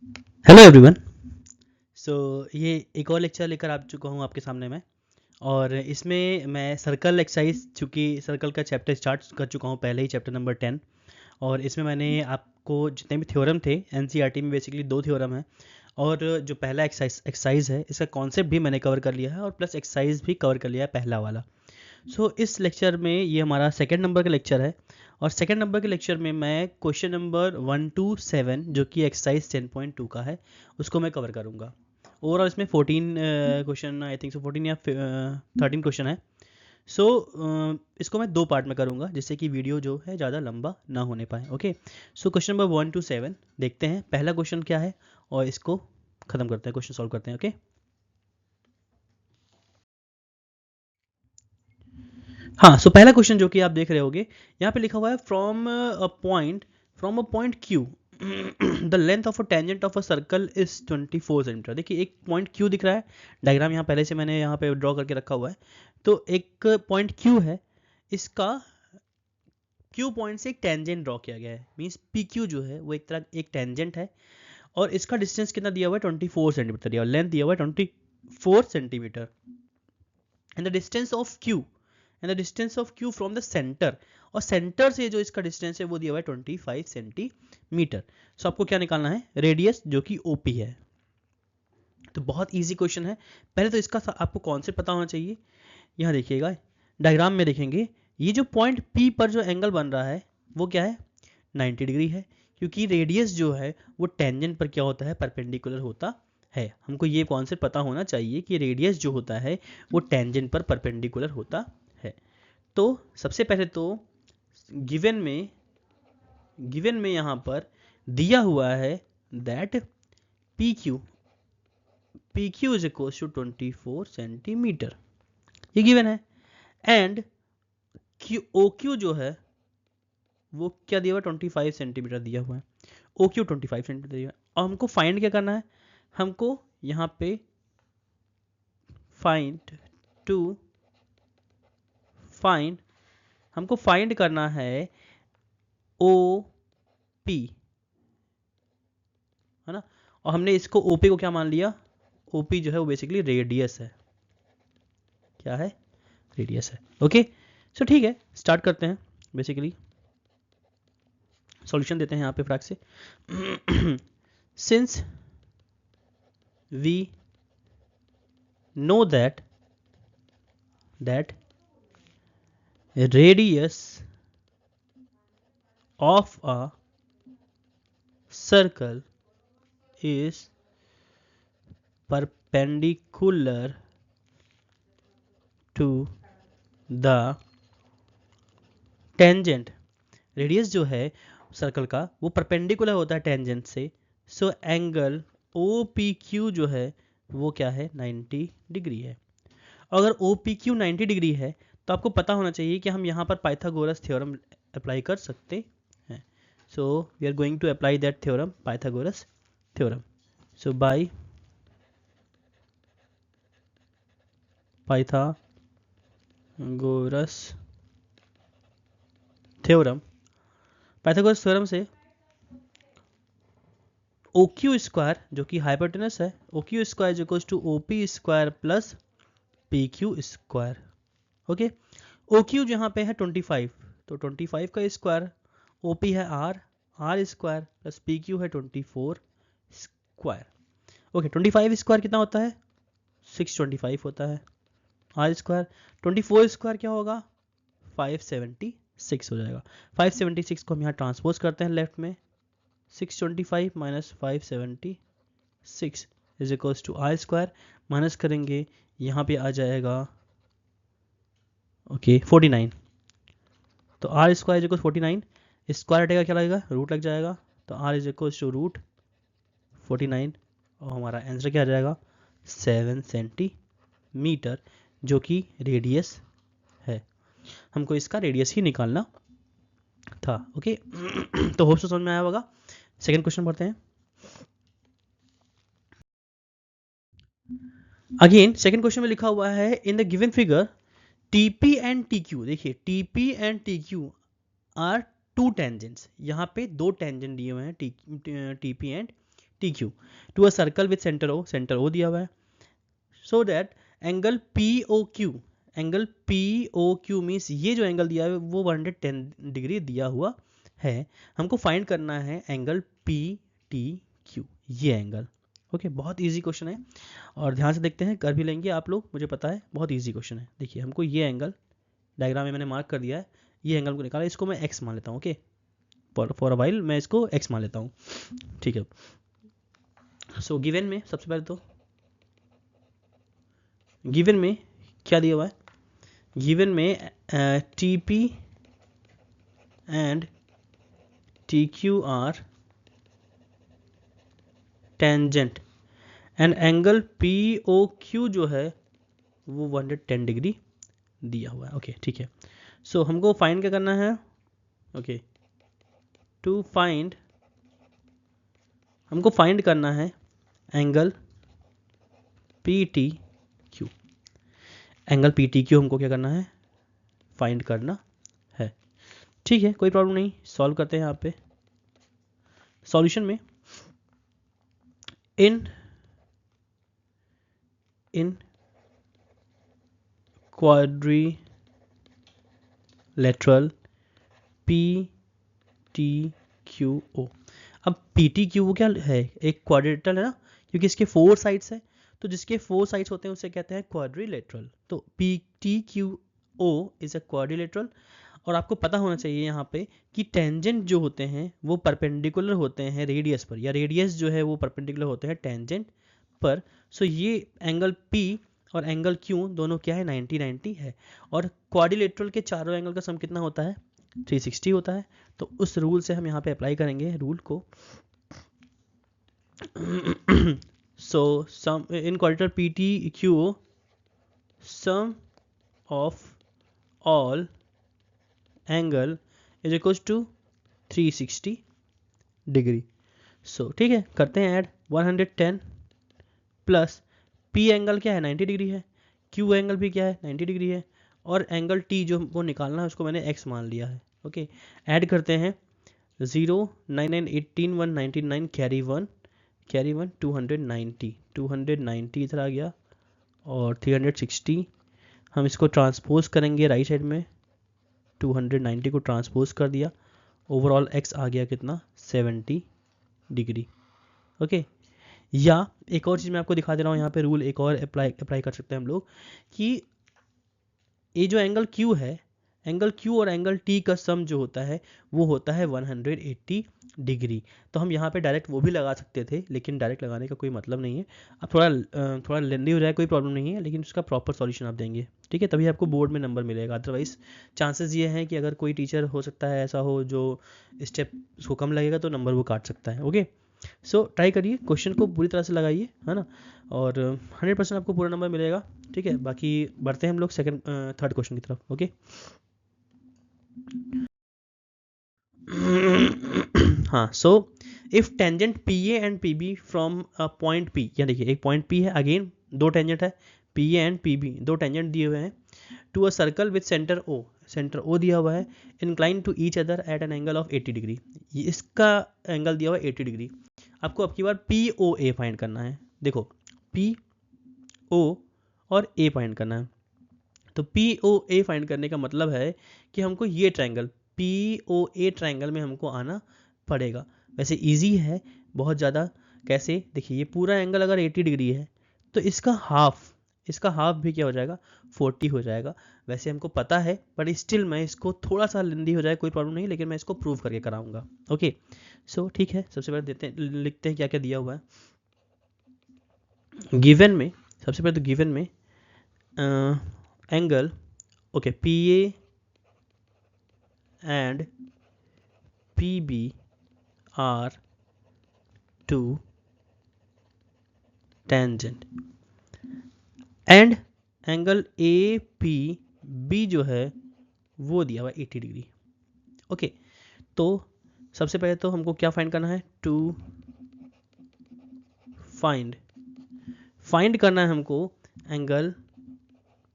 Hello everyone. सो ये एक और लेक्चर लेकर आ चुका हूँ आपके सामने मैं। और इसमें मैं सर्कल एक्सरसाइज, चूँकि सर्कल का चैप्टर स्टार्ट कर चुका हूँ पहले ही, चैप्टर नंबर 10। और इसमें मैंने आपको जितने भी थ्योरम थे, एनसीईआरटी में बेसिकली 2 थ्योरम है। और जो पहला एक्सरसाइज है, इसका कॉन्सेप्ट भी मैंने कवर कर लिया है और प्लस एक्सरसाइज भी कवर कर लिया है, पहला वाला। इस लेक्चर में ये हमारा सेकंड नंबर का लेक्चर है। और सेकंड नंबर के लेक्चर में मैं क्वेश्चन नंबर 1 to 7, जो कि एक्सरसाइज 10.2 का है, उसको मैं कवर करूँगा। ओवरऑल इसमें 14 क्वेश्चन, आई थिंक सो 14 या 13 क्वेश्चन है। इसको मैं 2 पार्ट में करूँगा, जिससे कि वीडियो जो है ज़्यादा लंबा ना होने पाए। ओके, क्वेश्चन नंबर 1 to 7 देखते हैं पहला क्वेश्चन क्या है, और इसको ख़त्म करते हैं, क्वेश्चन सॉल्व करते हैं। ओके, हाँ। पहला क्वेश्चन जो कि आप देख रहे होगे, यहाँ पे लिखा हुआ है from a point Q the length of a tangent of a circle is 24 centimetre. देखिए एक पॉइंट क्यू दिख रहा है, डायग्राम यहाँ पहले से मैंने यहाँ पे ड्रॉ करके रखा हुआ है। तो एक पॉइंट क्यू है, इसका क्यू पॉइंट से एक टेंजेंट ड्रॉ किया गया है, मीन्स पी क्यू जो है वो एक तरह एक टेंजेंट है। और इसका डिस्टेंस कितना दिया हुआ है, 24 सेंटीमीटर दिया हुआ, लेंथ दिया हुआ है 24 centimetre. And the distance of Q from the centre, और सेंटर से जो इसका डिस्टेंस है वो दिया हुआ है 25 सेंटीमीटर। आपको क्या निकालना है, रेडियस जो कि ओपी है। तो बहुत इजी क्वेश्चन है। पहले तो इसका आपको कॉन्सेप्ट पता होना चाहिए। यहाँ देखिएगा, डायग्राम में देखेंगे, ये जो पॉइंट पी पर जो एंगल बन रहा है वो क्या है, 90 डिग्री है। क्योंकि रेडियस जो है वो टेंजेंट पर क्या होता है, परपेंडिकुलर होता है। हमको ये कॉन्सेप्ट पता होना चाहिए कि रेडियस जो होता है वो टेंजेंट पर परपेंडिकुलर होता है। तो सबसे पहले तो गिवन में यहाँ पर दिया हुआ है that P Q is equal to 24 centimetre, ये गिवन है। एंड ओ क्यू जो है वो क्या दिया हुआ है, 25 सेंटीमीटर दिया हुआ है। ओ क्यू 25 सेंटीमीटर दिया हुआ है। और हमको फाइंड क्या करना है, हमको यहाँ पे फाइंड टू फाइंड हमको फाइंड करना है ओ पी, है ना। और हमने इसको ओपी को क्या मान लिया, ओपी जो है वो बेसिकली रेडियस है। क्या है, रेडियस है। ओके, ठीक है, स्टार्ट करते हैं। बेसिकली सॉल्यूशन देते हैं यहाँ पे फटाक से। Since we know that radius of a circle is perpendicular to the tangent, radius जो है सर्कल का वो परपेंडिकुलर होता है टेंजेंट से। एंगल ओ पी क्यू जो है वो क्या है, 90 डिग्री है। अगर ओ पी क्यू 90 डिग्री है तो आपको पता होना चाहिए कि हम यहाँ पर पाइथागोरस थ्योरम अप्लाई कर सकते हैं। We are going to apply that theorem, Pythagoras theorem. By Pythagoras theorem, Pythagoras theorem से ओ क्यू स्क्वायर जो कि हाइपोटेनस है, O Q square is equal to O P square plus P Q square. Okay, O Q जहाँ पे है 25, तो 25 का square, O P है R square plus P Q है 24 स्क्वायर। ओके, 25 स्क्वायर कितना होता है, 625 होता है। आर स्क्वायर 24 स्क्वायर क्या होगा, 576 हो जाएगा। 576 को हम यहाँ ट्रांसपोज करते हैं लेफ्ट में, 625 minus 576 is equals to R square, minus करेंगे यहाँ पे आ जाएगा ओके 49। तो R square is equal 49, square हटेगा क्या लगेगा, रूट लग जाएगा। तो R is equal to root 49, और हमारा आंसर क्या आ जाएगा, 7 सेंटीमीटर, जो कि रेडियस है। हमको इसका रेडियस ही निकालना था। ओके, तो होप से समझ में आया होगा। सेकंड क्वेश्चन पढ़ते हैं। अगेन सेकंड क्वेश्चन में लिखा हुआ है, in the given figure TP and TQ, देखिए TP and TQ are two tangents, यहाँ पे दो टेंजेंट दिए हुए हैं, TP and T Q to a circle with centre O दिया हुआ है, so that angle P O Q means ये जो एंगल दिया है वो 110 डिग्री दिया हुआ है। हमको फाइंड करना है एंगल पी टी क्यू, ये एंगल। ओके, बहुत इजी क्वेश्चन है और ध्यान से देखते हैं, कर भी लेंगे आप लोग, मुझे पता है बहुत इजी क्वेश्चन है। देखिए हमको ये एंगल डायग्राम में मैंने मार्क कर दिया है, ये एंगल को निकाला, इसको मैं एक्स मान लेता हूँ। ओके, फॉर अ वाइल मैं इसको एक्स मान लेता हूँ, ठीक है। सो गिवन में सबसे पहले तो गिवन में क्या दिया हुआ है, गिवन में T P and T Q are tangent and angle P O Q जो है वो 110 डिग्री दिया हुआ है। ओके, ठीक है। सो हमको फाइंड क्या करना है, ओके, टू फाइंड, हमको फाइंड करना है angle P T Q. Angle P T Q हमको क्या करना है, फाइंड करना है, ठीक है, कोई प्रॉब्लम नहीं। सॉल्व करते हैं यहाँ पे सॉल्यूशन में। In quadrilateral P T Q O. अब पी टी क्यू क्या है, एक क्वाड्रिलेटरल है ना, क्योंकि इसके 4 साइड्स हैं, तो जिसके 4 साइड्स होते हैं उसे कहते हैं क्वाड्रिलेटरल। तो P T Q O is a quadrilateral. और आपको पता होना चाहिए यहाँ पे कि टेंजेंट जो होते हैं वो परपेंडिकुलर होते हैं रेडियस पर, या रेडियस जो है वो परपेंडिकुलर होते हैं टेंजेंट पर। सो ये एंगल P और एंगल Q दोनों क्या है, 90-90 है। और क्वाड्रिलेटरल के चारों एंगल का सम कितना होता है, 360 होता है। तो उस रूल से हम यहाँ पे अप्लाई करेंगे रूल को। So sum in quadrilateral PTQ, sum of all angle is equal to 360 degree. So ठीक है, करते हैं ऐड 110 प्लस पी एंगल क्या है, 90 डिग्री है, क्यू एंगल भी क्या है, 90 डिग्री है, और एंगल टी जो हमको निकालना है उसको मैंने एक्स मान लिया है। ओके, ऐड करते हैं 0 9 9 18 199 कैरी वन 290 इधर आ गया, और 360 हम इसको ट्रांसपोज करेंगे राइट साइड में, 290 को ट्रांसपोज कर दिया, ओवरऑल एक्स आ गया कितना, 70 डिग्री। ओके, या एक और चीज़ मैं आपको दिखा दे रहा हूँ, यहाँ पे रूल एक और अप्लाई कर सकते हैं हम लोग, कि ये जो एंगल Q है, एंगल Q और एंगल T का सम जो होता है वो होता है 180 डिग्री। तो हम यहाँ पे डायरेक्ट वो भी लगा सकते थे, लेकिन डायरेक्ट लगाने का कोई मतलब नहीं है। अब थोड़ा लेंदी हो जाए, कोई प्रॉब्लम नहीं है, लेकिन उसका प्रॉपर सॉल्यूशन आप देंगे, ठीक है, तभी आपको बोर्ड में नंबर मिलेगा। अदरवाइज चांसेस ये हैं कि अगर कोई टीचर हो सकता है ऐसा हो जो स्टेप उसको कम लगेगा तो नंबर वो काट सकता है। ओके, सो ट्राई करिए, क्वेश्चन को पूरी तरह से लगाइए, है ना, और 100% आपको पूरा नंबर मिलेगा, ठीक है। बाकी बढ़ते हैं हम लोग थर्ड क्वेश्चन की तरफ। ओके, हाँ, so if tangent P A and P B from point P, या देखिए एक पॉइंट पी है, अगेन दो टेंजेंट है, P A and P B, दो टेंजेंट दिए हुए हैं, to a circle with centre O दिया हुआ है, incline to each other at an angle of 80 degree. इसका एंगल दिया हुआ है 80 डिग्री। आपको अब की बार पी ओ ए फाइंड करना है। देखो, पी ओ और ए फाइंड करना है। तो पी ओ ए फाइंड करने का मतलब है कि हमको ये triangle P O A triangle में हमको आना पड़ेगा। वैसे इजी है बहुत ज़्यादा, कैसे, देखिए ये पूरा एंगल अगर 80 डिग्री है तो इसका हाफ भी क्या हो जाएगा, 40 हो जाएगा। वैसे हमको पता है, पर स्टिल मैं इसको थोड़ा सा लेंदी हो जाए कोई प्रॉब्लम नहीं, लेकिन मैं इसको प्रूव करके कराऊंगा। ओके, सो ठीक है, सबसे पहले लिखते हैं क्या क्या दिया हुआ है गिवन में। सबसे पहले तो गिवन में angle, okay, P A and P B are two tangent and angle A P B जो है वो दिया हुआ 80 डिग्री। ओके, तो सबसे पहले तो हमको क्या फाइंड करना है, टू फाइंड करना है हमको एंगल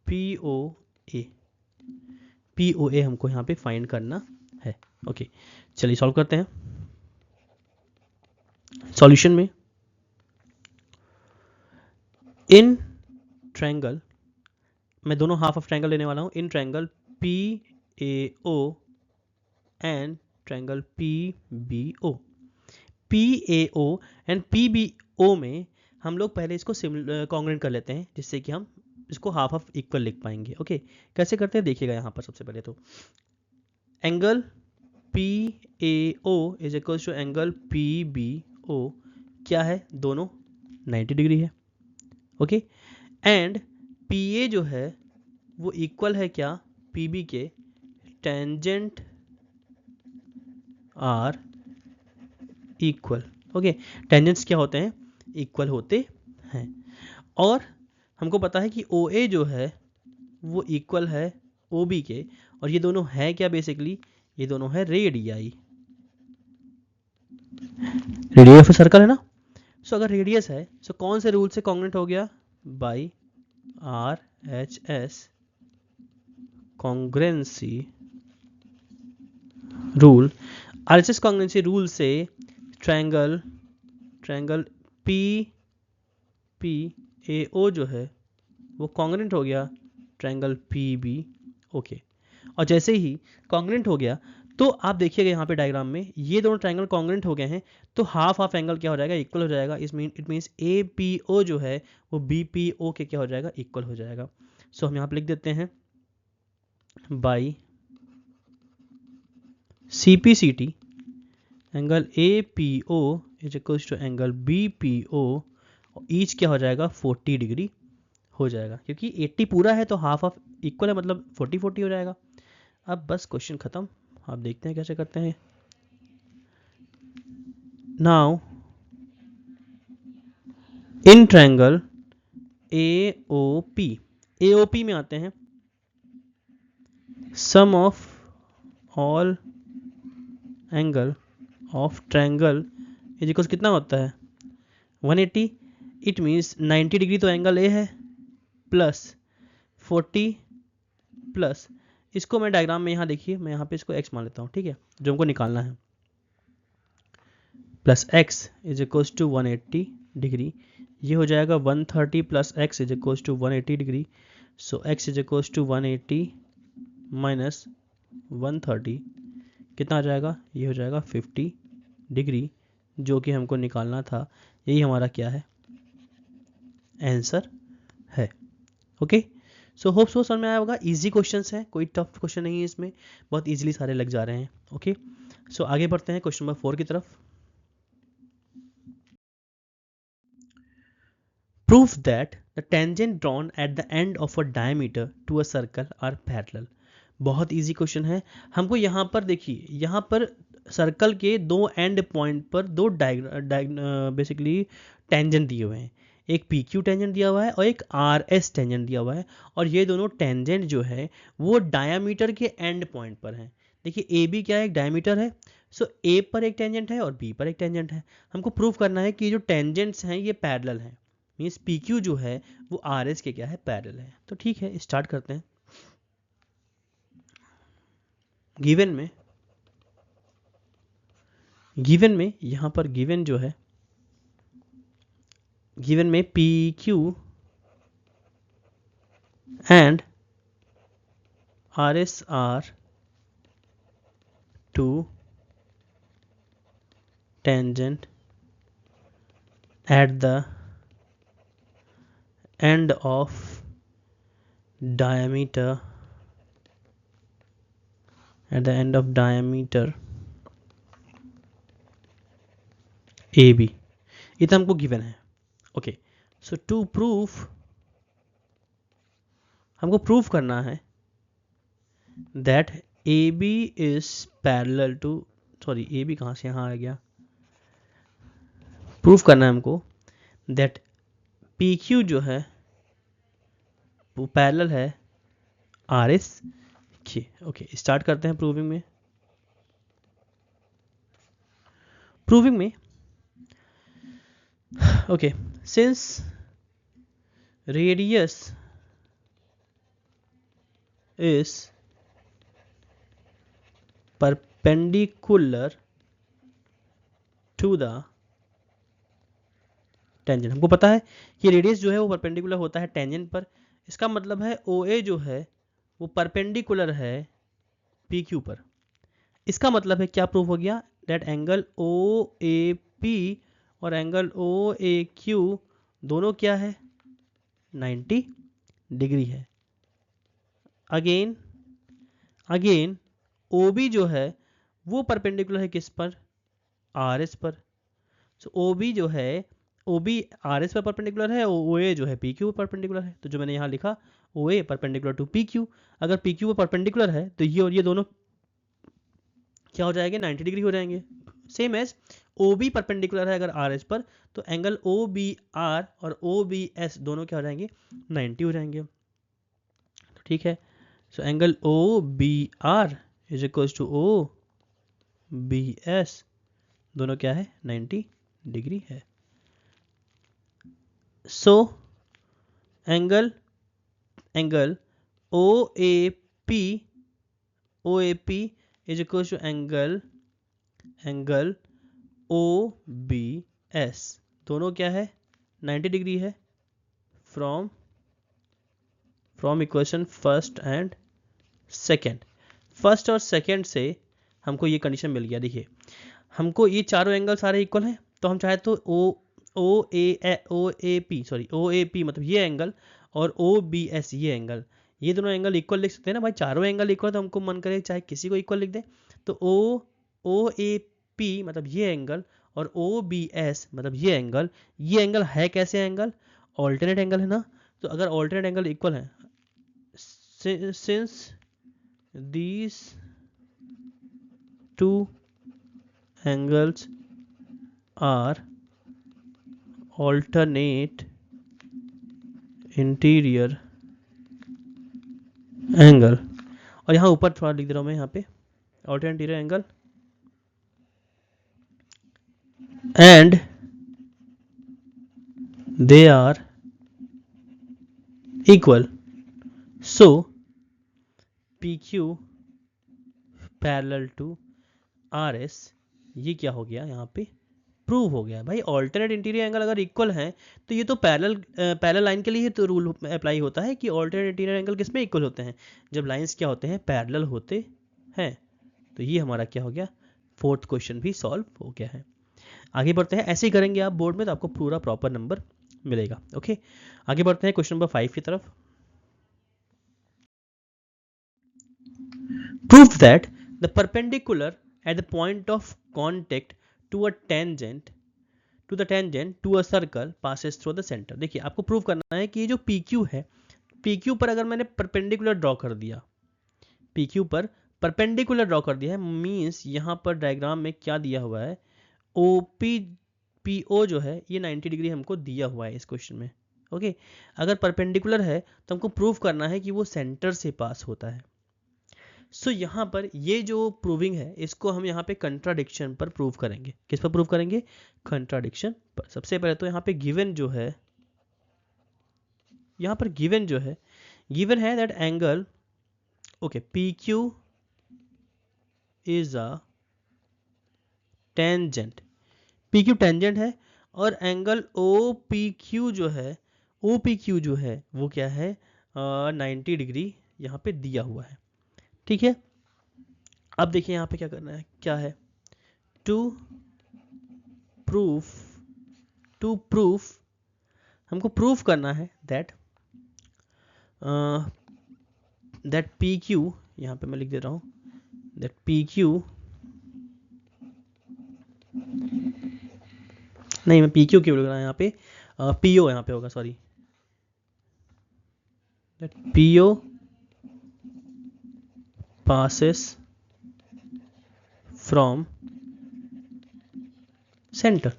पी ओ ए हमको यहाँ पे फाइंड करना है। ओके, चलिए सॉल्व करते हैं। सॉल्यूशन में इन ट्रायंगल, मैं दोनों हाफ ऑफ ट्रायंगल लेने वाला हूँ, in triangle P A O and triangle P B O, P A O and P B O में हम लोग पहले इसको कॉन्ग्रुएंट कर लेते हैं, जिससे कि हम इसको हाफ ऑफ इक्वल लिख पाएंगे। ओके, कैसे करते हैं देखिएगा। यहाँ पर सबसे पहले तो angle P A O is equals to angle P B O, क्या है, दोनों 90 डिग्री है। ओके, एंड पी ए जो है वो इक्वल है क्या, पी बी के, tangent are equal. Okay, tangents क्या होते हैं, इक्वल होते हैं। और हमको पता है कि ओ ए जो है वो इक्वल है ओ बी के, और ये दोनों है क्या, बेसिकली ये दोनों है रेडियाई, रेडियस ऑफ सर्कल है ना। सो अगर रेडियस है सो कौन से रूल से कॉन्ग्रुएंट हो गया, by R H S congruency rule. R H S congruency rule से triangle triangle P P A O जो है वो कॉन्ग्रुएंट हो गया ट्रायंगल पी बी ओके। और जैसे ही कॉन्ग्रुएंट हो गया तो आप देखिएगा यहाँ पे डायग्राम में ये दोनों ट्रायंगल कॉन्ग्रुएंट हो गए हैं, तो हाफ हाफ एंगल क्या हो जाएगा, इक्वल हो जाएगा। It means A P O जो है वो बी पी ओ के क्या हो जाएगा, इक्वल हो जाएगा। सो हम यहाँ पे लिख देते हैं by C P C T angle A P O is equals to angle B P O, each क्या हो जाएगा 40 डिग्री हो जाएगा, क्योंकि 80 पूरा है तो हाफ ऑफ इक्वल है, मतलब 40-40 हो जाएगा। अब बस क्वेश्चन खत्म। आप देखते हैं कैसे करते हैं। Now in triangle AOP, AOP में आते हैं sum of all angle of triangle is equal कितना होता है 180। इट मीन्स 90 डिग्री तो एंगल ए है, प्लस 40 प्लस, इसको मैं डायग्राम में यहाँ देखिए, मैं यहाँ पे इसको x मान लेता हूँ, ठीक है, जो हमको निकालना है, plus x is equal to 180 degree, ये हो जाएगा 130 plus x is equal to 180 degree. So x is equal to 180 minus 130 कितना आ जाएगा, ये हो जाएगा 50 डिग्री, जो कि हमको निकालना था। यही हमारा क्या है, आंसर है। ओके, सो होप सो समझ में आया होगा। इजी क्वेश्चंस है, कोई टफ क्वेश्चन नहीं है इसमें, बहुत इजीली सारे लग जा रहे हैं। ओके, सो आगे बढ़ते हैं क्वेश्चन नंबर 4 की तरफ। Prove that the tangent drawn at the end of a diameter to a circle are parallel। बहुत इजी क्वेश्चन है। हमको यहाँ पर देखिए, यहाँ पर सर्कल के दो एंड पॉइंट पर दो बेसिकली टेंजेंट दिए हुए हैं, एक पी क्यू टेंजेंट दिया हुआ है और एक आर एस टेंजेंट दिया हुआ है, और ये दोनों टेंजेंट जो है वो डायामीटर के एंड पॉइंट पर हैं। देखिए ए बी क्या है, एक डायमीटर है, सो ए पर एक टेंजेंट है और बी पर एक टेंजेंट है। हमको प्रूव करना है कि जो टेंजेंट्स हैं ये पैरेलल हैं, मीन्स पी क्यू जो है वो आर एस के क्या है, पैरेलल है। तो ठीक है, स्टार्ट करते हैं। गिवन में यहाँ पर गिवन जो है, गिवन में P Q and R S are two tangent at the end of diameter AB, ये तो हमको गिवन है। ओके, सो टू प्रूफ, हमको प्रूफ करना है that AB is parallel to, sorry AB कहाँ से यहाँ आ गया, प्रूफ करना है हमको दैट PQ जो है वो पैरेलल है RS के। ओके, स्टार्ट करते हैं प्रूविंग में। Okay, since radius is perpendicular to the tangent. हमको पता है कि रेडियस जो है वो परपेंडिकुलर होता है टेंजेंट पर, इसका मतलब है OA जो है वो परपेंडिकुलर है PQ पर। इसका मतलब है क्या प्रूफ हो गया, दैट एंगल OAP और एंगल OAQ दोनों क्या है, 90 डिग्री है। अगेन OB जो है वो परपेंडिकुलर है किस पर, RS पर। सो OB जो है OB RS पर परपेंडिकुलर है, OA जो है PQ पर परपेंडिकुलर है। तो जो मैंने यहाँ लिखा OA परपेंडिकुलर टू PQ, अगर PQ पर परपेंडिकुलर है तो ये और ये दोनों क्या हो जाएंगे, 90 डिग्री हो जाएंगे। सेम एज OB परपेंडिकुलर है अगर RS पर, तो एंगल OBR और OBS दोनों क्या हो जाएंगे, 90 हो जाएंगे। तो ठीक है, so angle OBR is equals to OBS दोनों क्या है, 90 डिग्री है। So angle OAP is equals to angle OBS दोनों क्या है, 90 डिग्री है from equation first and second. First और सेकेंड से हमको ये कंडीशन मिल गया। देखिए हमको ये चारों एंगल सारे इक्वल हैं, तो हम चाहे तो OAP मतलब ये एंगल और OBS ये एंगल, ये दोनों एंगल इक्वल लिख सकते हैं ना भाई, चारों एंगल इक्वल, तो हमको मन करे चाहे किसी को इक्वल लिख दें। तो OAP मतलब ये एंगल और OBS मतलब ये एंगल है कैसे एंगल, ऑल्टरनेट एंगल है ना। तो अगर ऑल्टरनेट एंगल इक्वल है, since these two angles are alternate interior angle, और यहाँ ऊपर थोड़ा लिख दे रहा हूँ मैं, यहाँ पे alternate interior angle and they are equal, so PQ parallel to RS, ये क्या हो गया यहाँ पे, प्रूव हो गया भाई। ऑल्टरनेट इंटीरियर एंगल अगर इक्वल है तो ये तो पैरेलल लाइन के लिए तो रूल अप्लाई होता है कि ऑल्टरनेट इंटीरियर एंगल किस में इक्वल होते हैं, जब लाइंस क्या होते हैं, पैरेलल होते हैं। तो ये हमारा क्या हो गया, फोर्थ क्वेश्चन भी सॉल्व हो गया है। आगे बढ़ते हैं, ऐसे ही करेंगे आप बोर्ड में तो आपको पूरा प्रॉपर नंबर मिलेगा। ओके, आगे बढ़ते हैं क्वेश्चन नंबर 5 की तरफ। Prove that the perpendicular at the point of contact to a tangent to a circle passes through the centre. देखिए आपको प्रूव करना है कि ये जो PQ है, PQ पर अगर मैंने परपेंडिकुलर ड्रॉ कर दिया, PQ पर परपेंडिकुलर ड्रॉ कर दिया है, मींस यहाँ पर डायग्राम में क्या दिया हुआ है, PO जो है ये 90 डिग्री हमको दिया हुआ है इस क्वेश्चन में। ओके, अगर परपेंडिकुलर है तो हमको प्रूव करना है कि वो सेंटर से पास होता है। सो यहाँ पर ये जो प्रूविंग है इसको हम यहाँ पे कंट्राडिक्शन पर प्रूव करेंगे। किस पर प्रूव करेंगे, कंट्राडिक्शन पर। सबसे पहले तो यहाँ पे गिवन जो है, यहाँ पर गिवन है that angle, okay, PQ is a tangent, PQ tangent है, और एंगल OPQ जो है वो क्या है, 90 डिग्री यहाँ पे दिया हुआ है। ठीक है, अब देखिए यहाँ पे क्या करना है, क्या है, टू प्रूफ हमको प्रूफ करना है दैट PQ, यहाँ पे मैं लिख दे रहा हूँ दैट PQ, नहीं मैं PQ क्यों लिख रहा हूँ यहाँ पे, PO यहाँ पे होगा, sorry, that PO passes from centre.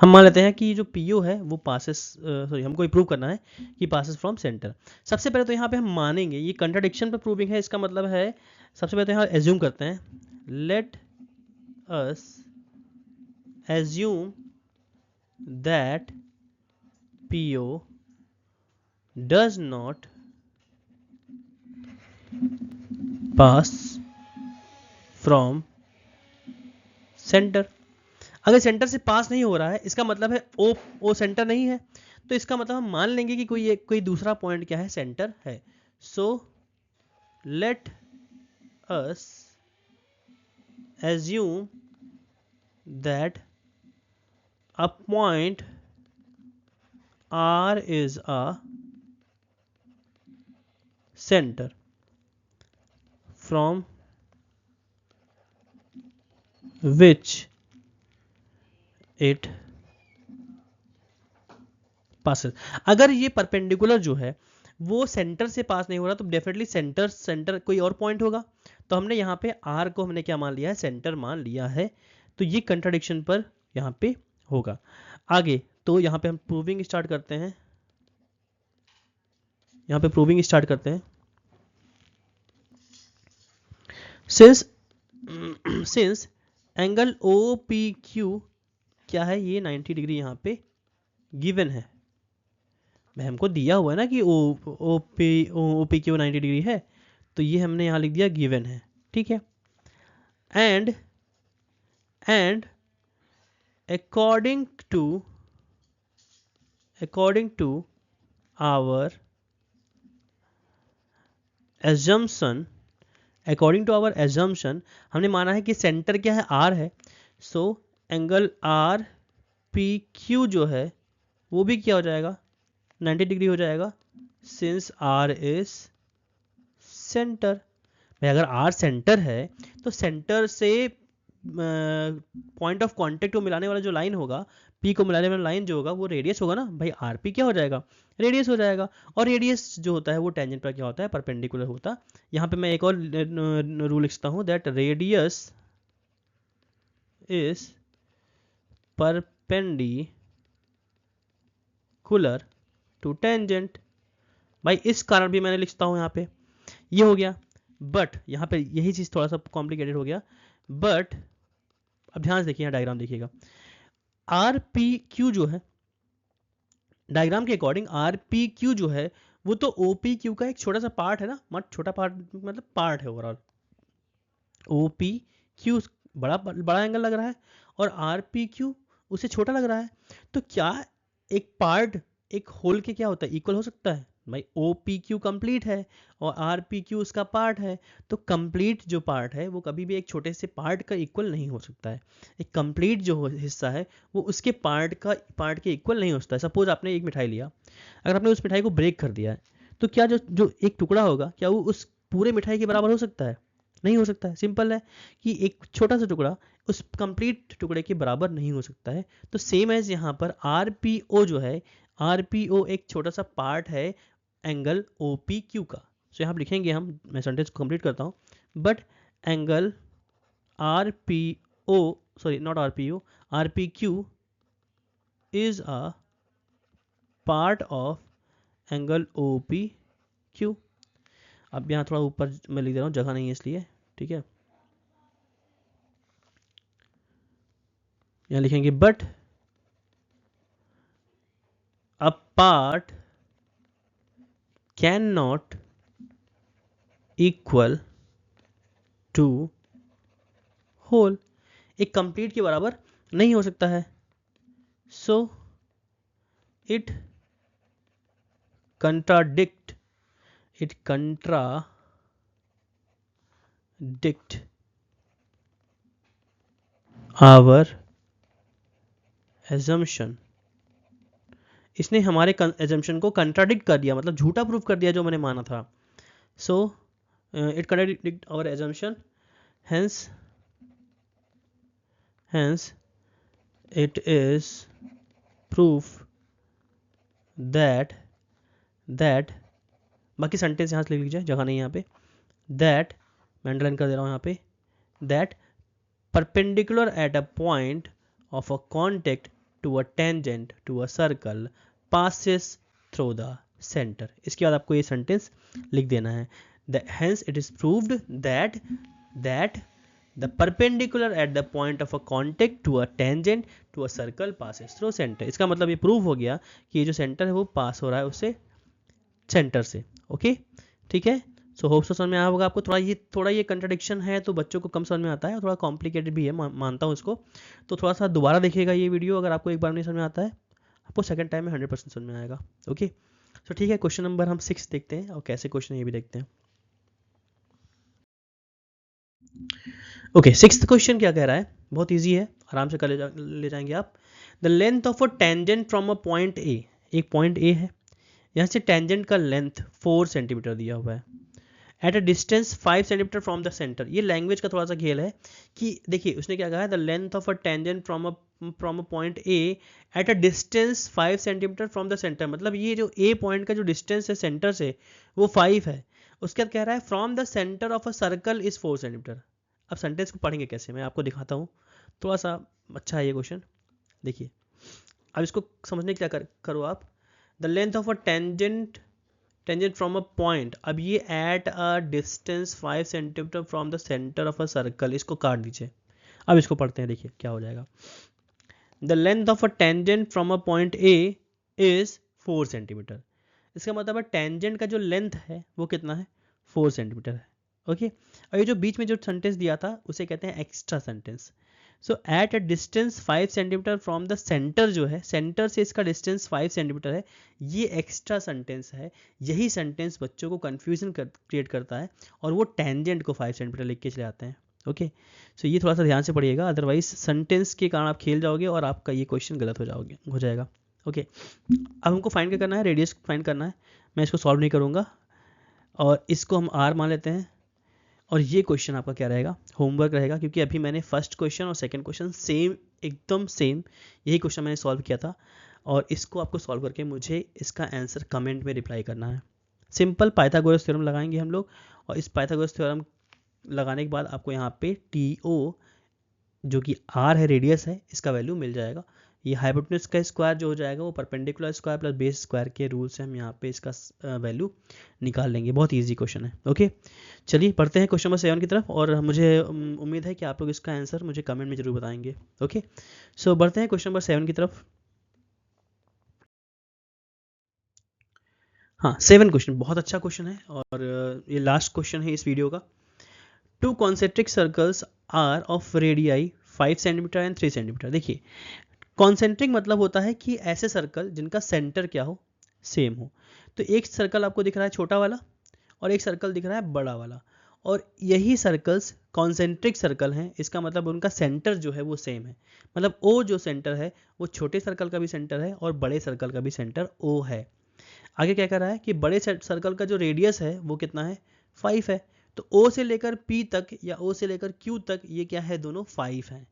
हम मान लेते हैं कि जो PO है वो पासेस, सॉरी हमको प्रूव करना है कि पासेस फ्रॉम सेंटर। सबसे पहले तो यहाँ पे हम मानेंगे ये कंट्राडिक्शन पर प्रूविंग है, इसका मतलब है सबसे पहले तो यहाँ एज्यूम करते हैं, let us assume that PO does not pass from centre. अगर सेंटर से पास नहीं हो रहा है इसका मतलब है ओ सेंटर नहीं है, तो इसका मतलब हम मान लेंगे कि कोई दूसरा पॉइंट क्या है, सेंटर है. So let us assume that a point R is a center from which it passes. अगर ये परपेंडिकुलर जो है वो सेंटर से पास नहीं हो रहा तो डेफिनेटली सेंटर कोई और पॉइंट होगा. तो हमने यहाँ पे R को हमने क्या मान लिया है, सेंटर मान लिया है. तो ये कंट्राडिक्शन पर यहाँ पे होगा. आगे तो यहाँ पे हम प्रूविंग स्टार्ट करते हैं. यहाँ पे प्रूविंग स्टार्ट करते हैं. Since angle O P Q क्या है, ये 90 डिग्री यहाँ पे गिवन है. भाई हमको दिया हुआ है ना कि ओ पी क्यू 90 डिग्री है, तो ये हमने यहाँ लिख दिया गिवन है. ठीक है. And according to our assumption हमने माना है कि सेंटर क्या है, R है. So angle R P Q जो है वो भी क्या हो जाएगा, 90 डिग्री हो जाएगा, सिंस R इज सेंटर. भाई अगर R सेंटर है तो सेंटर से पॉइंट ऑफ कांटेक्ट को मिलाने वाला जो लाइन होगा, P को मिलाने वाला लाइन जो होगा वो रेडियस होगा ना. भाई RP क्या हो जाएगा, रेडियस हो जाएगा. और रेडियस जो होता है वो टेंजेंट पर क्या होता है, परपेंडिकुलर होता. यहाँ पे मैं एक और रूल लिखता हूँ, that radius is perpendicular to tangent. भाई इस कारण भी मैंने लिखता हूँ यहाँ पे, ये हो गया. बट यहाँ पे यही चीज थोड़ा सा कॉम्प्लिकेटेड हो गया. बट अब ध्यान से देखिए, यहाँ डायग्राम देखिएगा. आर पी क्यू जो है, डायग्राम के अकॉर्डिंग आर पी क्यू जो है वो तो ओ पी क्यू का एक छोटा सा पार्ट है ना, मत छोटा पार्ट मतलब पार्ट है ओवरऑल. ओ पी क्यू बड़ा बड़ा एंगल लग रहा है और आर पी क्यू उससे छोटा लग रहा है. तो क्या एक पार्ट एक होल के क्या होता है, इक्वल हो सकता है. भाई ओ पी क्यू कंप्लीट है और आर पी क्यू उसका पार्ट है. तो कंप्लीट जो पार्ट है वो कभी भी एक छोटे से पार्ट का इक्वल नहीं हो सकता है. एक कंप्लीट जो हिस्सा है वो उसके पार्ट के इक्वल नहीं हो सकता है. सपोज आपने एक मिठाई लिया, अगर आपने उस मिठाई को ब्रेक कर दिया है तो क्या जो एक टुकड़ा होगा क्या वो उस पूरे मिठाई के बराबर हो सकता है, नहीं हो सकता है. सिंपल है कि एक छोटा सा टुकड़ा उस कंप्लीट टुकड़े के बराबर नहीं हो सकता है. तो सेम एज यहाँ पर आर पी ओ जो है, आर पी ओ एक छोटा सा पार्ट है एंगल ओ पी क्यू का. सो यहाँ लिखेंगे हम, मैं सेंटेंस को कंप्लीट करता हूँ. But angle R P O, sorry not R P O, R P Q is a part of angle O P Q. अब यहाँ थोड़ा ऊपर मैं लिख दे रहा हूँ, जगह नहीं है इसलिए. ठीक है, यहाँ लिखेंगे but a part can not equal to whole. एक कंप्लीट के बराबर नहीं हो सकता है. So it contradict our assumption. इसने हमारे assumption को contradict कर दिया, मतलब झूठा प्रूफ कर दिया जो मैंने माना था. So it contradict our assumption, hence it is proof that बाकी सेंटेंस यहाँ से लिख लीजिए, जगह नहीं यहाँ पे. दैट मैं अंडरलाइन कर दे रहा हूँ यहाँ पे, that perpendicular at a point of a contact to a tangent to a circle passes through the center. इसके बाद आपको ये सेंटेंस लिख देना है. Hence it is proved that the perpendicular at the point of a contact to a tangent to a circle passes through center. इसका मतलब ये प्रूव हो गया कि ये जो सेंटर है वो पास हो रहा है उससे, सेंटर से. ओके ठीक है. सो होप सो समझ में आया होगा आपको। थोड़ा ये कंट्राडिक्शन है तो बच्चों को कम समझ में आता है और थोड़ा कॉम्प्लिकेटेड भी है, मानता हूँ इसको। तो थोड़ा सा दोबारा देखिएगा ये वीडियो, अगर आपको एक बार नहीं समझ में आता है आपको सेकंड टाइम में 100% समझ में आएगा। ओके, तो ठीक है, क्वेश्चन नंबर हम 6 देखते हैं और कैसे क्वेश्चन ये भी देखते हैं। ओके, 6th क्वेश्चन क्या कह रहा है, बहुत ईजी है, आराम से कर ले जाएंगे आप। The length of a tangent from a point A, एक पॉइंट ए है, यहाँ से टेंजेंट का लेंथ 4 सेंटीमीटर दिया हुआ है at a distance 5 centimetre from the centre. ये लैंग्वेज का थोड़ा सा खेल है कि देखिए उसने क्या कहा है, the length of a tangent from a point A at a distance 5 centimetre from the centre. मतलब ये जो ए पॉइंट का जो डिस्टेंस है सेंटर से वो 5 है। उसके बाद कह रहा है from the centre of a circle is 4 centimetre. अब सेंटेंस को पढ़ेंगे कैसे, मैं आपको दिखाता हूँ, थोड़ा सा अच्छा है ये क्वेश्चन। देखिए अब इसको समझने के क्या करो आप, the length of a tangent from a point, अब ये at a distance 5 centimetre from the centre of a circle, इसको काट दीजिए। अब इसको पढ़ते हैं, देखिए क्या हो जाएगा। The length of a tangent from a point A is 4 centimetre. इसका मतलब है टेंजेंट का जो लेंथ है वो कितना है, 4 सेंटीमीटर है। ओके, और ये जो बीच में जो सेंटेंस दिया था उसे कहते हैं extra sentence. So at a distance 5 centimetre from the centre, जो है सेंटर से इसका डिस्टेंस 5 सेंटीमीटर है, ये एक्स्ट्रा सेंटेंस है। यही सेंटेंस बच्चों को कन्फ्यूजन क्रिएट करता है और वो टेंजेंट को 5 सेंटीमीटर लिख के चले आते हैं। ओके, सो ये थोड़ा सा ध्यान से पढ़िएगा, अदरवाइज सेंटेंस के कारण आप खेल जाओगे और आपका ये क्वेश्चन गलत हो जाएगा। ओके, अब हमको फाइंड क्या करना है, रेडियस फाइंड करना है। मैं इसको सॉल्व नहीं करूँगा और इसको हम आर मान लेते हैं। और ये क्वेश्चन आपका क्या रहेगा, होमवर्क रहेगा, क्योंकि अभी मैंने फर्स्ट क्वेश्चन और सेकंड क्वेश्चन सेम, एकदम सेम यही क्वेश्चन मैंने सॉल्व किया था और इसको आपको सॉल्व करके मुझे इसका आंसर कमेंट में रिप्लाई करना है। सिंपल पाइथागोरस थ्योरम लगाएंगे हम लोग और इस पाइथागोरस थ्योरम लगाने के बाद आपको यहाँ पे टी ओ जो कि आर है, रेडियस है, इसका वैल्यू मिल जाएगा। ये हाइपोटेनस का स्क्वायर जो हो जाएगा वो perpendicular square plus base square के रूल से हम यहाँ पे इसका वैल्यू निकाल लेंगे। बहुत इजी क्वेश्चन है। ओके, चलिए बढ़ते हैं क्वेश्चन नंबर 7 की तरफ और मुझे उम्मीद है कि आप लोग इसका आंसर मुझे कमेंट में जरूर बताएंगे। ओके, सो बढ़ते हैं क्वेश्चन नंबर 7 की तरफ। हाँ, 7 क्वेश्चन बहुत अच्छा क्वेश्चन है और ये लास्ट क्वेश्चन है इस वीडियो का। 2 concentric circles are of radii 5 centimetre and 3 centimetre. देखिए कॉन्सेंट्रिक मतलब होता है कि ऐसे सर्कल जिनका सेंटर क्या हो, सेम हो। तो एक सर्कल आपको दिख रहा है छोटा वाला और एक सर्कल दिख रहा है बड़ा वाला, और यही सर्कल्स कॉन्सेंट्रिक सर्कल हैं। इसका मतलब उनका सेंटर जो है वो सेम है। मतलब ओ जो सेंटर है वो छोटे सर्कल का भी सेंटर है और बड़े सर्कल का भी सेंटर ओ है। आगे क्या कर रहा है कि बड़े सर्कल का जो रेडियस है वो कितना है, 5 है। तो ओ से लेकर पी तक या ओ से लेकर क्यू तक ये क्या है, दोनों 5 हैं।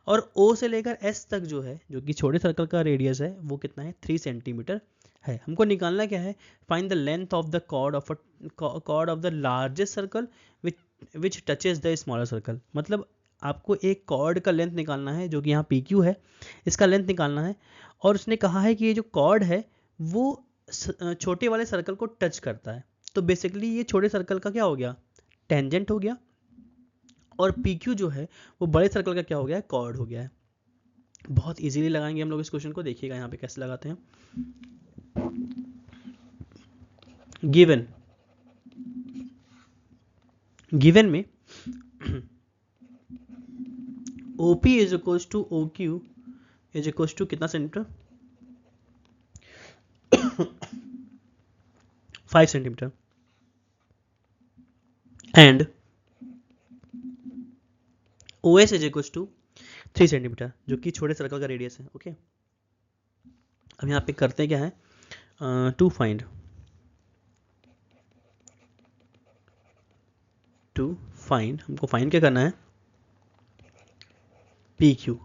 और O से लेकर S तक जो है, जो कि छोटे सर्कल का रेडियस है, वो कितना है, 3 सेंटीमीटर है। हमको निकालना क्या है, find the length of the chord of the largest circle which touches the smaller circle. मतलब आपको एक कॉर्ड का लेंथ निकालना है जो कि यहाँ PQ है, इसका लेंथ निकालना है। और उसने कहा है कि ये जो कॉर्ड है वो छोटे वाले सर्कल को टच करता है। तो बेसिकली ये छोटे सर्कल का क्या हो गया, टेंजेंट हो गया, और PQ जो है वो बड़े सर्कल का क्या हो गया है, कॉर्ड हो गया है। बहुत इजीली लगाएंगे हम लोग इस क्वेश्चन को, देखिएगा यहाँ पे कैसे लगाते हैं। गिवन में OP is equals to OQ is equals to कितना centimetre, 5 centimetre, and OS is equals to 3 centimetre, जो कि छोटे सर्कल का रेडियस है। ओके, अब यहाँ पे करते हैं क्या है, टू फाइंड हमको फाइंड क्या करना है, PQ।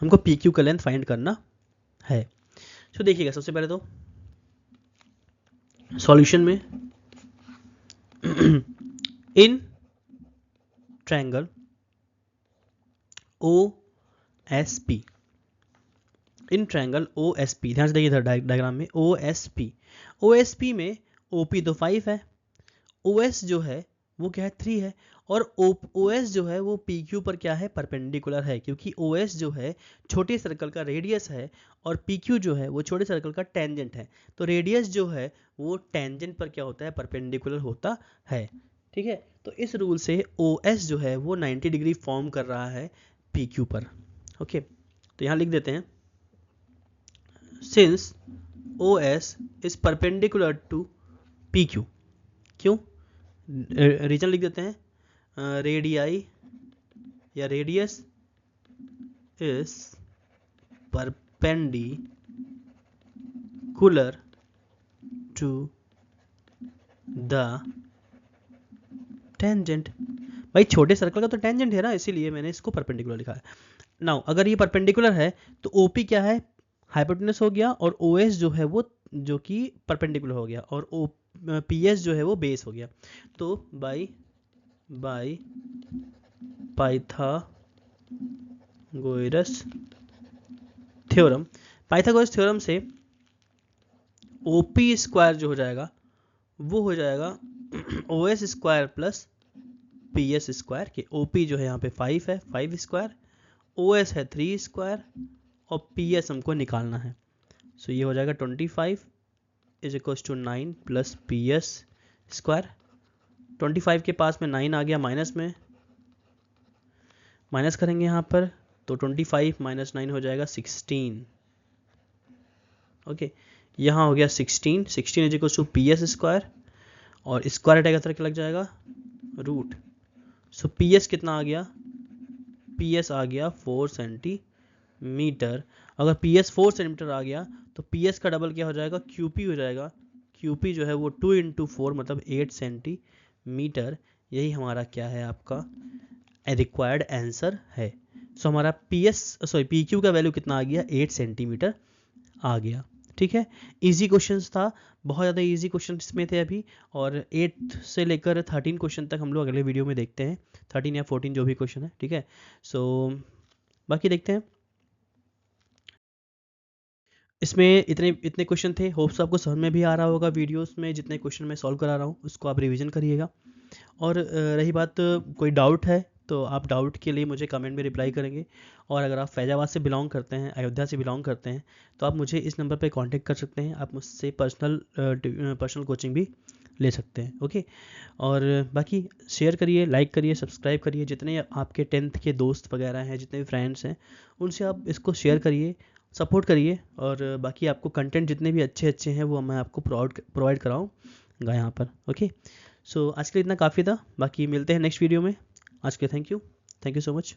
हमको PQ का लेंथ फाइंड करना है। तो देखिएगा सबसे पहले तो सॉल्यूशन में in triangle OSP, in triangle OSP, ध्यान से देखिए इधर डायग्राम में OSP में OP तो 5 है, OS जो है वो क्या है, 3 है, और OS जो है वो PQ पर क्या है, परपेंडिकुलर है, क्योंकि OS जो है छोटे सर्कल का रेडियस है और PQ जो है वो छोटे सर्कल का टेंजेंट है। तो रेडियस जो है वो टेंजेंट पर क्या होता है, परपेंडिकुलर होता है। ठीक है, तो इस रूल से OS जो है वो 90 डिग्री फॉर्म कर रहा है PQ पर। ओके, तो यहाँ लिख देते हैं since OS is perpendicular to PQ। क्यों, रीजन लिख देते हैं, रेडियाई या radius is perpendicular to the tangent. भाई छोटे सर्कल का तो टेंजेंट है ना, इसीलिए मैंने इसको परपेंडिकुलर लिखा है। नाउ अगर ये परपेंडिकुलर है तो OP क्या है, हाइपोटेनस हो गया, और OS जो है वो जो कि परपेंडिकुलर हो गया, और PS जो है वो बेस हो गया। तो बाय पाइथागोरस थ्योरम से OP स्क्वायर जो हो जाएगा वो हो जाएगा OS square plus PS square के। OP जो है यहाँ पे 5 है, 5 स्क्वायर, OS है 3 स्क्वायर, और PS हमको निकालना है। सो ये हो जाएगा 25 is equals to 9 plus PS square. 25 के पास में 9 आ गया, माइनस में माइनस करेंगे यहाँ पर, तो 25 माइनस 9 हो जाएगा 16। ओके, यहाँ हो गया 16 is equals to PS square, और स्क्वायर हटाएगा तो क्या लग जाएगा, रूट। सो PS कितना आ गया, PS आ गया 4 सेंटीमीटर। अगर PS 4 सेंटीमीटर आ गया तो PS का डबल क्या हो जाएगा, QP हो जाएगा। QP जो है वो 2 × 4 मतलब 8 सेंटीमीटर। यही हमारा क्या है, आपका रिक्वायर्ड आंसर है। सो हमारा PQ का वैल्यू कितना आ गया, 8 सेंटीमीटर आ गया। ठीक है, इजी क्वेश्चंस था, बहुत ज़्यादा इजी क्वेश्चन इसमें थे अभी, और 8 से लेकर 13 क्वेश्चन तक हम लोग अगले वीडियो में देखते हैं, 13 या 14 जो भी क्वेश्चन है। ठीक है, सो बाकी देखते हैं। इसमें इतने क्वेश्चन थे, होप्स आपको समझ में भी आ रहा होगा। वीडियोस में जितने क्वेश्चन मैं सॉल्व करा रहा हूँ उसको आप रिवीजन करिएगा। और रही बात कोई डाउट है तो आप डाउट के लिए मुझे कमेंट में रिप्लाई करेंगे। और अगर आप फैजाबाद से बिलोंग करते हैं, अयोध्या से बिलोंग करते हैं, तो आप मुझे इस नंबर पे कांटेक्ट कर सकते हैं। आप मुझसे पर्सनल कोचिंग भी ले सकते हैं। ओके, और बाकी शेयर करिए, लाइक करिए, सब्सक्राइब करिए। जितने आपके 10th के दोस्त वगैरह हैं, जितने भी फ्रेंड्स हैं, उनसे आप इसको शेयर करिए, सपोर्ट करिए। और बाकी आपको कंटेंट जितने भी अच्छे हैं वो मैं आपको प्रोवाइड कराऊँगा यहाँ पर। ओके, सो आज के लिए इतना काफ़ी था, बाकी मिलते हैं नेक्स्ट वीडियो में। आज के थैंक यू सो मच।